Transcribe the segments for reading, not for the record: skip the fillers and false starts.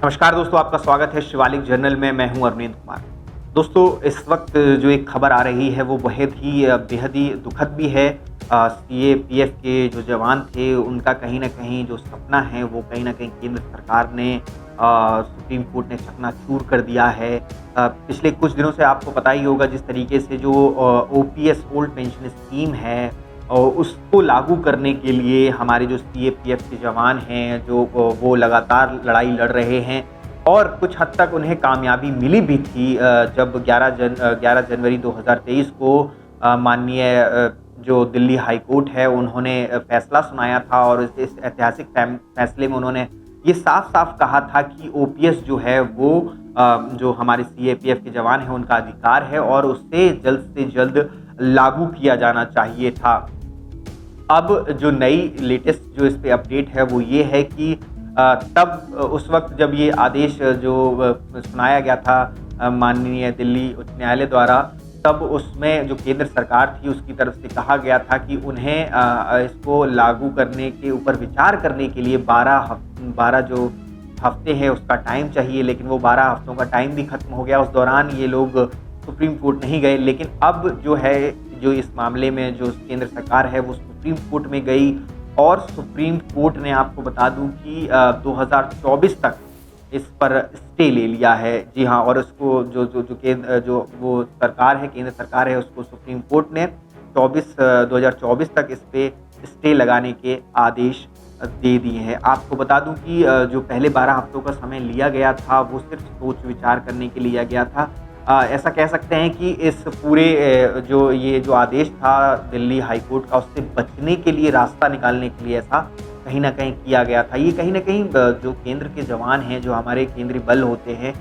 नमस्कार दोस्तों, आपका स्वागत है शिवालिक जर्नल में। मैं हूं अरविंद कुमार। दोस्तों, इस वक्त जो एक खबर आ रही है वो बेहद ही दुखद भी है। सीएपीएफ के जो जवान थे उनका कहीं न कहीं जो सपना है वो कहीं न कहीं केंद्र सरकार ने सुप्रीम कोर्ट ने चकनाचूर कर दिया है। पिछले कुछ दिनों से आपको पता ही होगा जिस तरीके से जो ओपीएस ओल्ड पेंशन स्कीम है उसको लागू करने के लिए हमारे जो सीएपीएफ के जवान हैं जो वो लगातार लड़ाई लड़ रहे हैं और कुछ हद तक उन्हें कामयाबी मिली भी थी। जब 11 जनवरी 2023 को माननीय जो दिल्ली हाई कोर्ट है उन्होंने फैसला सुनाया था और इस ऐतिहासिक फैसले में उन्होंने ये साफ-साफ कहा था कि ओपीएस जो है वो जो हमारे सीएपीएफ के जवान हैं उनका अधिकार है और उसे जल्द से जल्द लागू किया जाना चाहिए था। अब जो नई लेटेस्ट जो इस पे अपडेट है वो ये है कि तब उस वक्त जब ये आदेश जो सुनाया गया था माननीय दिल्ली उच्च न्यायालय द्वारा, तब उसमें जो केंद्र सरकार थी उसकी तरफ से कहा गया था कि उन्हें इसको लागू करने के ऊपर विचार करने के लिए 12 जो हफ्ते हैं उसका टाइम चाहिए, लेकिन वो 12 हफ्तों का टाइम भी खत्म हो गया। उस दौरान ये लोग सुप्रीम कोर्ट नहीं गए, लेकिन अब जो है जो इस मामले में जो केंद्र सरकार है वो सुप्रीम कोर्ट में गई और सुप्रीम कोर्ट ने आपको बता दूं कि 2024 तक इस पर स्टे ले लिया है। जी हाँ, और उसको जो वो सरकार है, केंद्र सरकार है, उसको सुप्रीम कोर्ट ने 2024 तक इस पे स्टे लगाने के आदेश दे दिए हैं। आपको बता दूं कि जो पहले 12 हफ्तों का समय लिया गया था वो सिर्फ सोच विचार करने के लिए लिया गया था। ऐसा कह सकते हैं कि इस पूरे जो आदेश था दिल्ली हाई कोर्ट का उससे बचने के लिए, रास्ता निकालने के लिए ऐसा कहीं न कहीं किया गया था। ये कहीं न कहीं जो केंद्र के जवान हैं, जो हमारे केंद्रीय बल होते हैं,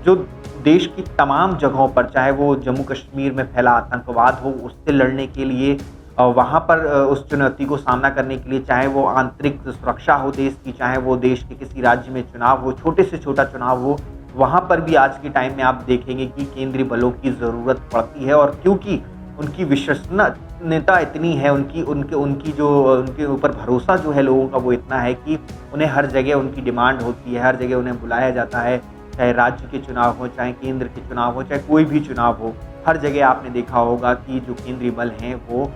जो देश की तमाम जगहों पर, चाहे वो जम्मू कश्मीर में फैला आतंकवाद हो उससे लड़ने के लिए, वहाँ पर उस चुनौती को सामना करने के लिए, चाहे वो आंतरिक सुरक्षा हो देश की, चाहे वो देश के किसी राज्य में चुनाव हो, छोटे से छोटा चुनाव हो, वहाँ पर भी आज के टाइम में आप देखेंगे कि केंद्रीय बलों की ज़रूरत पड़ती है। और क्योंकि उनकी विश्वसनीयता इतनी है, उनके ऊपर भरोसा जो है लोगों का वो इतना है कि उन्हें हर जगह उनकी डिमांड होती है, हर जगह उन्हें बुलाया जाता है, चाहे राज्य के चुनाव हो, चाहे केंद्र के चुनाव हो, चाहे कोई भी चुनाव हो। हर जगह आपने देखा होगा कि जो केंद्रीय बल हैं वो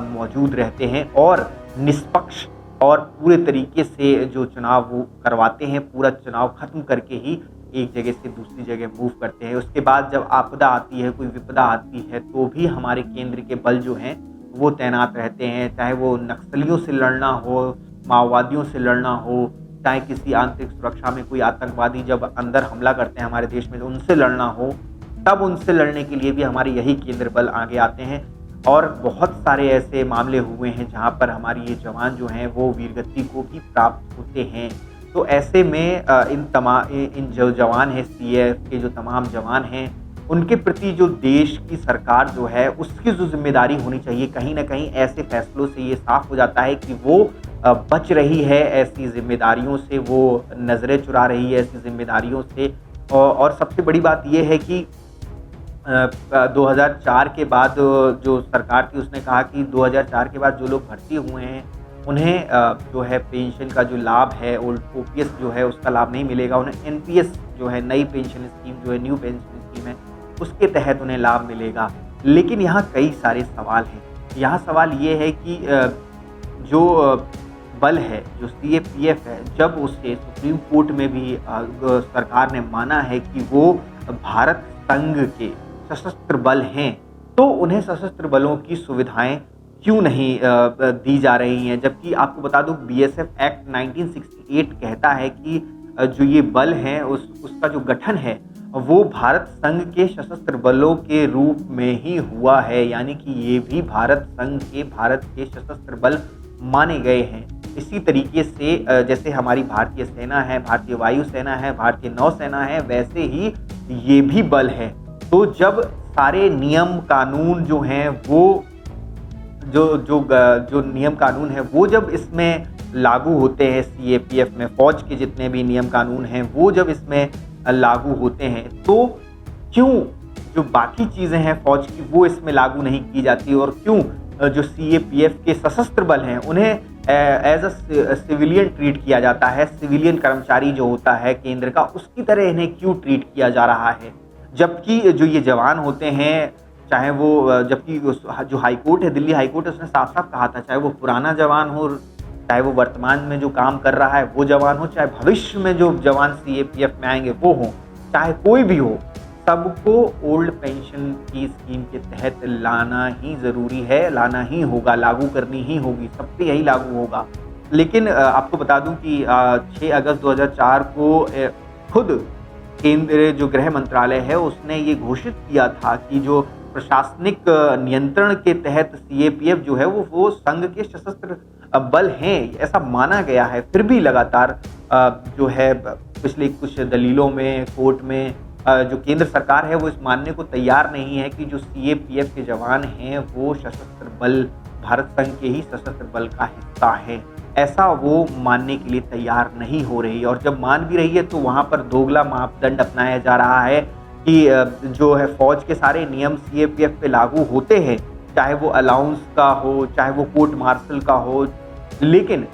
मौजूद रहते हैं और निष्पक्ष और पूरे तरीके से जो चुनाव वो करवाते हैं, पूरा चुनाव खत्म करके ही एक जगह से दूसरी जगह मूव करते हैं। उसके बाद जब आपदा आती है, कोई विपदा आती है, तो भी हमारे केंद्र के बल जो हैं वो तैनात रहते हैं, चाहे वो नक्सलियों से लड़ना हो, माओवादियों से लड़ना हो, चाहे किसी आंतरिक सुरक्षा में कोई आतंकवादी जब अंदर हमला करते हैं हमारे देश में तो उनसे लड़ना हो, तब उनसे लड़ने के लिए भी हमारे यही केंद्र बल आगे आते हैं। और बहुत सारे ऐसे मामले हुए हैं जहाँ पर हमारी ये जवान जो हैं वो वीरगति को भी प्राप्त होते हैं। तो ऐसे में इन जो जवान हैं, सीएएफ के जो तमाम जवान हैं, उनके प्रति जो देश की सरकार जो है उसकी जो ज़िम्मेदारी होनी चाहिए, कहीं न कहीं ऐसे फैसलों से ये साफ़ हो जाता है कि वो बच रही है ऐसी ज़िम्मेदारियों से, वो नज़रें चुरा रही है ऐसी ज़िम्मेदारियों से। और सबसे बड़ी बात ये है कि 2004 के बाद जो सरकार थी उसने कहा कि 2004 के बाद जो लोग भर्ती हुए हैं उन्हें जो है पेंशन का जो लाभ है, ओपीएस जो है उसका लाभ नहीं मिलेगा। उन्हें एनपीएस जो है, नई पेंशन स्कीम जो है, न्यू पेंशन स्कीम है, उसके तहत उन्हें लाभ मिलेगा। लेकिन यहाँ कई सारे सवाल हैं। यहाँ सवाल ये है कि जो बल है, जो सीएपीएफ है, जब उसे सुप्रीम कोर्ट में भी सरकार ने माना है कि वो भारत संघ के सशस्त्र बल हैं, तो उन्हें सशस्त्र बलों की सुविधाएं क्यों नहीं दी जा रही हैं। जबकि आपको बता दूं बीएसएफ एक्ट 1968 कहता है कि जो ये बल हैं उसका जो गठन है वो भारत संघ के सशस्त्र बलों के रूप में ही हुआ है, यानी कि ये भी भारत के सशस्त्र बल माने गए हैं। इसी तरीके से जैसे हमारी भारतीय सेना है, भारतीय वायुसेना है, भारतीय नौसेना है, वैसे ही ये भी बल है। तो जब सारे नियम कानून जो हैं वो जो नियम कानून है वो जब इसमें लागू होते हैं, सीएपीएफ में फौज के जितने भी नियम कानून हैं वो जब इसमें लागू होते हैं, तो क्यों जो बाकी चीज़ें हैं फौज की वो इसमें लागू नहीं की जाती, और क्यों जो सीएपीएफ के सशस्त्र बल हैं उन्हें एज अ सिविलियन ट्रीट किया जाता है। सिविलियन कर्मचारी जो होता है केंद्र का, उसकी तरह इन्हें क्यों ट्रीट किया जा रहा है? जबकि जो ये जवान होते हैं, चाहे वो जबकि जो हाईकोर्ट है, दिल्ली हाईकोर्ट है, उसने साफ-साफ कहा था, चाहे वो पुराना जवान हो, चाहे वो वर्तमान में जो काम कर रहा है वो जवान हो, चाहे भविष्य में जो जवान सीएपीएफ में आएँगे वो हों, चाहे कोई भी हो, सबको ओल्ड पेंशन की स्कीम के तहत लाना ही ज़रूरी है, लाना ही होगा, लागू करनी ही होगी, सब पे यही लागू होगा। लेकिन आपको बता दूँ कि 6 अगस्त 2004 को खुद केंद्रीय जो गृह मंत्रालय है उसने ये घोषित किया था कि जो प्रशासनिक नियंत्रण के तहत सीएपीएफ जो है वो संघ के सशस्त्र बल हैं, ऐसा माना गया है। फिर भी लगातार जो है पिछले कुछ दलीलों में, कोर्ट में जो केंद्र सरकार है वो इस मानने को तैयार नहीं है कि जो सीएपीएफ के जवान हैं वो सशस्त्र बल, भारत संघ के ही सशस्त्र बल का हिस्सा है। ऐसा वो मानने के लिए तैयार नहीं हो रही, और जब मान भी रही है तो वहाँ पर दोगला मापदंड अपनाया जा रहा है कि जो है फौज के सारे नियम सीएपीएफ पे लागू होते हैं, चाहे वो अलाउंस का हो, चाहे वो कोर्ट मार्शल का हो, लेकिन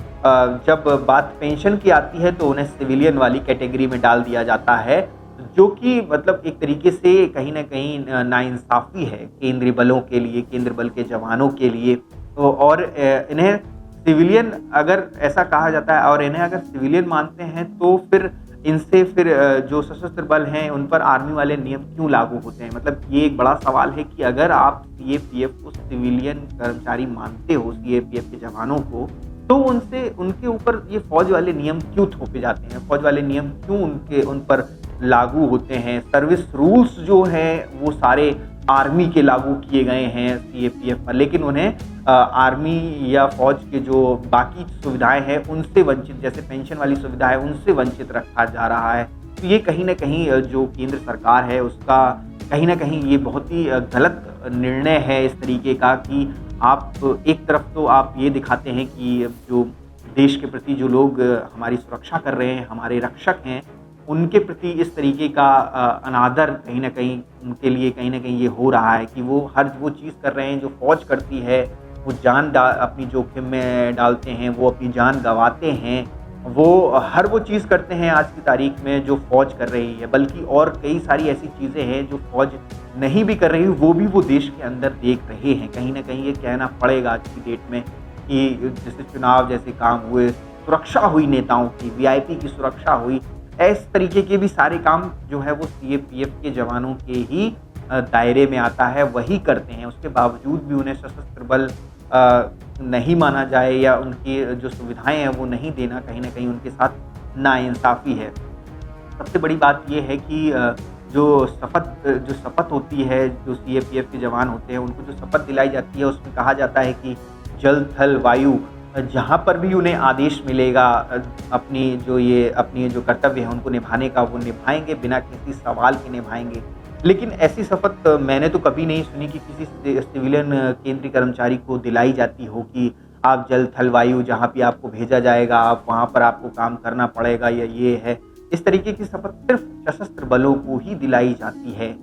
जब बात पेंशन की आती है तो उन्हें सिविलियन वाली कैटेगरी में डाल दिया जाता है, जो कि मतलब एक तरीके से कहीं न कहीं नाइंसाफ़ी है केंद्रीय बलों के लिए, केंद्र बल के जवानों के लिए। और इन्हें सिविलियन अगर ऐसा कहा जाता है और इन्हें अगर सिविलियन मानते हैं तो फिर इनसे फिर जो सशस्त्र बल हैं उन पर आर्मी वाले नियम क्यों लागू होते हैं? मतलब ये एक बड़ा सवाल है कि अगर आप सीएपीएफ को सिविलियन कर्मचारी मानते हो, सीएपीएफ के जवानों को, तो उनके ऊपर ये फौज वाले नियम क्यों थोपे जाते हैं? फौज वाले नियम क्यों उन पर लागू होते हैं? सर्विस रूल्स जो हैं वो सारे आर्मी के लागू किए गए हैं सीएपीएफ पर, लेकिन उन्हें आर्मी या फौज के जो बाकी सुविधाएं हैं उनसे वंचित, जैसे पेंशन वाली सुविधा है, उनसे वंचित रखा जा रहा है। तो ये कहीं न कहीं जो केंद्र सरकार है उसका कहीं न कहीं ये बहुत ही गलत निर्णय है इस तरीके का कि आप एक तरफ तो आप ये दिखाते हैं कि जो देश के प्रति जो लोग हमारी सुरक्षा कर रहे हैं, हमारे रक्षक हैं, उनके प्रति इस तरीके का अनादर कहीं न कहीं उनके लिए कहीं न कहीं ये हो रहा है कि वो हर वो चीज़ कर रहे हैं जो फ़ौज करती है, वो जान अपनी जोखिम में डालते हैं, वो अपनी जान गँवाते हैं, वो हर वो चीज़ करते हैं आज की तारीख में जो फ़ौज कर रही है, बल्कि और कई सारी ऐसी चीज़ें हैं जो फ़ौज नहीं भी कर रही, वो भी वो देश के अंदर देख रहे हैं। कहीं न कहीं ये कहना पड़ेगा आज की डेट में कि जैसे चुनाव जैसे काम हुए, सुरक्षा हुई नेताओं की, वीआईपी की सुरक्षा हुई, इस तरीके के भी सारे काम जो है वो सीएपीएफ के जवानों के ही दायरे में आता है, वही करते हैं। उसके बावजूद भी उन्हें सशस्त्र बल नहीं माना जाए या उनकी जो सुविधाएं हैं वो नहीं देना कहीं न कहीं उनके साथ नाइंसाफ़ी है। सबसे बड़ी बात ये है कि जो शपथ होती है, जो सीएपीएफ के जवान होते हैं, उनको जो शपथ दिलाई जाती है उसमें कहा जाता है कि जल, थल, वायु, जहाँ पर भी उन्हें आदेश मिलेगा अपनी जो कर्तव्य है उनको निभाने का, वो निभाएँगे, बिना किसी सवाल के निभाएँगे। लेकिन ऐसी शपथ मैंने तो कभी नहीं सुनी कि किसी सिविलियन केंद्रीय कर्मचारी को दिलाई जाती हो कि आप जल, थल, वायु जहाँ भी आपको भेजा जाएगा, आप वहाँ पर आपको काम करना पड़ेगा या ये है। इस तरीके की शपथ सिर्फ सशस्त्र बलों को ही दिलाई जाती है,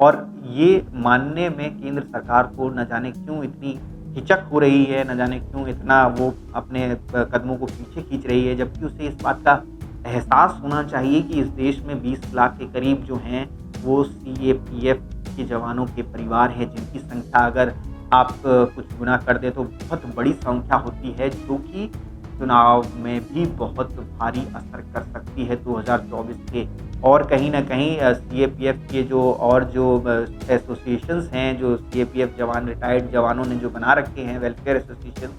और ये मानने में केंद्र सरकार को न जाने क्यों इतनी हिचक हो रही है, न जाने क्यों इतना वो अपने कदमों को पीछे खींच रही है, जबकि उसे इस बात का एहसास होना चाहिए कि इस देश में 20 लाख के करीब जो हैं वो सीएपीएफ के जवानों के परिवार हैं, जिनकी संख्या अगर आप कुछ गुना कर दें तो बहुत बड़ी संख्या होती है, जो कि चुनाव में भी बहुत भारी असर कर सकती है 2024 के। और कहीं न कहीं सीएपीएफ के जो एसोसिएशंस हैं, जो सीएपीएफ जवान, रिटायर्ड जवानों ने जो बना रखे हैं वेलफेयर एसोसिएशन,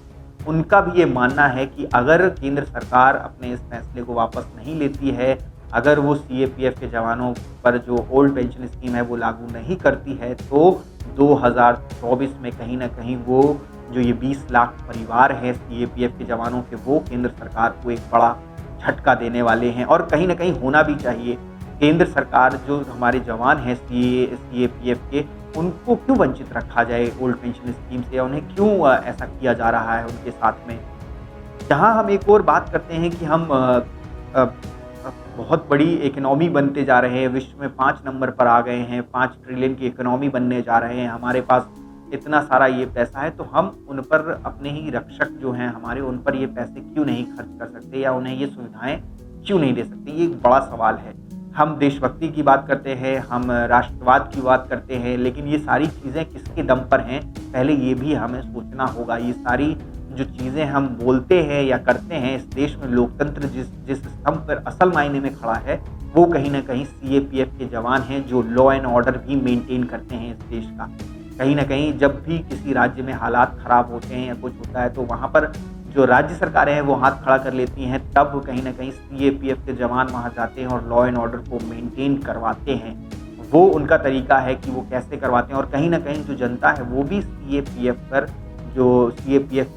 उनका भी ये मानना है कि अगर केंद्र सरकार अपने इस फैसले को वापस नहीं लेती है, अगर वो सीएपीएफ के जवानों पर जो ओल्ड पेंशन स्कीम है वो लागू नहीं करती है, तो 2024 में कहीं न कहीं वो जो ये 20 लाख परिवार हैं सीएपीएफ के जवानों के, वो केंद्र सरकार को एक बड़ा झटका देने वाले हैं। और कहीं न कहीं होना भी चाहिए। केंद्र सरकार जो हमारे जवान हैं सीएपीएफ के, उनको क्यों वंचित रखा जाए ओल्ड पेंशन स्कीम से, या उन्हें क्यों ऐसा किया जा रहा है उनके साथ में। जहाँ हम एक और बात करते हैं कि हम बहुत बड़ी इकोनॉमी बनते जा रहे हैं, विश्व में 5 नंबर पर आ गए हैं, 5 ट्रिलियन की इकोनॉमी बनने जा रहे हैं, हमारे पास इतना सारा ये पैसा है, तो हम उन पर अपने ही रक्षक जो हैं हमारे, उन पर ये पैसे क्यों नहीं खर्च कर सकते या उन्हें ये सुविधाएं क्यों नहीं दे सकते? ये एक बड़ा सवाल है। हम देशभक्ति की बात करते हैं, हम राष्ट्रवाद की बात करते हैं, लेकिन ये सारी चीज़ें किसके दम पर हैं, पहले ये भी हमें सोचना होगा। ये सारी जो चीज़ें हम बोलते हैं या करते हैं, इस देश में लोकतंत्र जिस स्तंभ पर असल मायने में खड़ा है, वो कहीं ना कहीं सीएपीएफ के जवान हैं, जो लॉ एंड ऑर्डर भी मेंटेन करते हैं इस देश का। कहीं ना कहीं जब भी किसी राज्य में हालात ख़राब होते हैं या कुछ होता है, तो वहाँ पर जो राज्य सरकारें हैं वो हाथ खड़ा कर लेती हैं, तब कहीं ना कहीं सीएपीएफ के जवान वहाँ जाते हैं और लॉ एंड ऑर्डर को मेंटेन करवाते हैं। वो उनका तरीका है कि वो कैसे करवाते हैं, और कहीं ना कहीं जो जनता है वो भी सीएपीएफ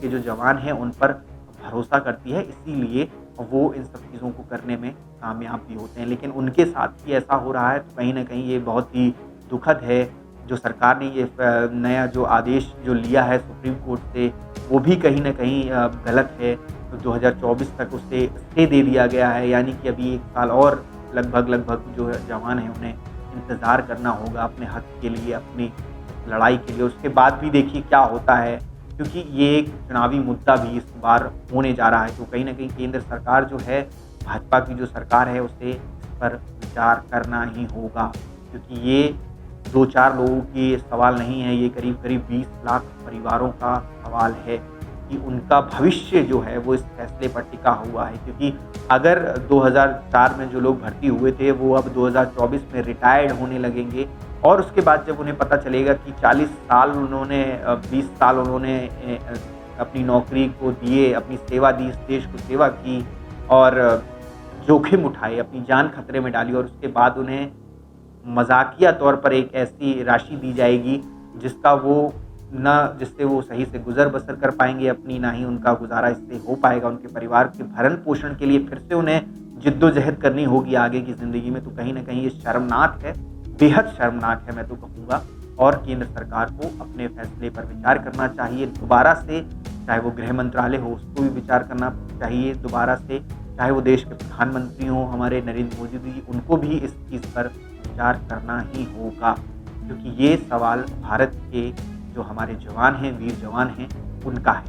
के जो जवान हैं उन पर भरोसा करती है, इसीलिए वो इन सब चीज़ों को करने में कामयाब भी होते हैं। लेकिन उनके साथ ही ऐसा हो रहा है, तो कहीं ना कहीं ये बहुत ही दुखद है। जो सरकार ने ये नया जो आदेश जो लिया है सुप्रीम कोर्ट से, वो भी कहीं ना कहीं गलत है। तो 2024 तक उससे स्टे दे दिया गया है, यानी कि अभी 1 साल और लगभग जो जवान हैं उन्हें इंतज़ार करना होगा अपने हक के लिए, अपनी लड़ाई के लिए। उसके बाद भी देखिए क्या होता है, क्योंकि ये एक चुनावी मुद्दा भी इस बार होने जा रहा है। तो कहीं ना कहीं केंद्र सरकार जो है, भाजपा की जो सरकार है, उसे इस पर विचार करना ही होगा, क्योंकि ये 2-4 लोगों की सवाल नहीं है, ये करीब 20 लाख परिवारों का सवाल है कि उनका भविष्य जो है वो इस फैसले पर टिका हुआ है। क्योंकि अगर 2004 में जो लोग भर्ती हुए थे वो अब 2024 में रिटायर्ड होने लगेंगे, और उसके बाद जब उन्हें पता चलेगा कि 40 साल उन्होंने 20 साल उन्होंने अपनी नौकरी को दिए, अपनी सेवा दी, इस देश को सेवा की और जोखिम उठाए, अपनी जान खतरे में डाली, और उसके बाद उन्हें मजाकिया तौर पर एक ऐसी राशि दी जाएगी जिससे वो सही से गुजर बसर कर पाएंगे अपनी, ना ही उनका गुजारा इससे हो पाएगा। उनके परिवार के भरण पोषण के लिए फिर से उन्हें जिद्दोजहद करनी होगी आगे की ज़िंदगी में। तो कहीं ना कहीं ये शर्मनाक है, बेहद शर्मनाक है मैं तो कहूँगा। और केंद्र सरकार को अपने फैसले पर विचार करना चाहिए दोबारा से, चाहे वो गृह मंत्रालय हो उसको भी विचार करना चाहिए दोबारा से, चाहे वो देश के प्रधानमंत्री हों हमारे नरेंद्र मोदी जी, उनको भी इस चीज़ पर विचार करना ही होगा। क्योंकि ये सवाल भारत के जो हमारे जवान हैं, वीर जवान हैं, उनका है।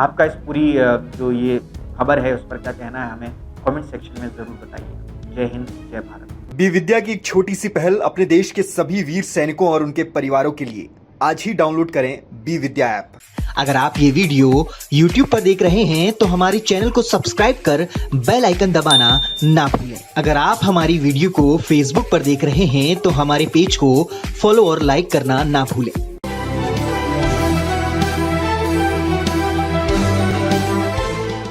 आपका इस पूरी जो ये खबर है उस पर क्या कहना है, हमें कमेंट सेक्शन में ज़रूर बताइए। जय हिंद, जय भारत। बी विद्या की एक छोटी सी पहल अपने देश के सभी वीर सैनिकों और उनके परिवारों के लिए। आज ही डाउनलोड करें बी विद्या ऐप। अगर आप ये वीडियो YouTube पर देख रहे हैं तो हमारे चैनल को सब्सक्राइब कर बेल आइकन दबाना ना भूलें। अगर आप हमारी वीडियो को Facebook पर देख रहे हैं तो हमारे पेज को फॉलो और लाइक करना ना भूलें।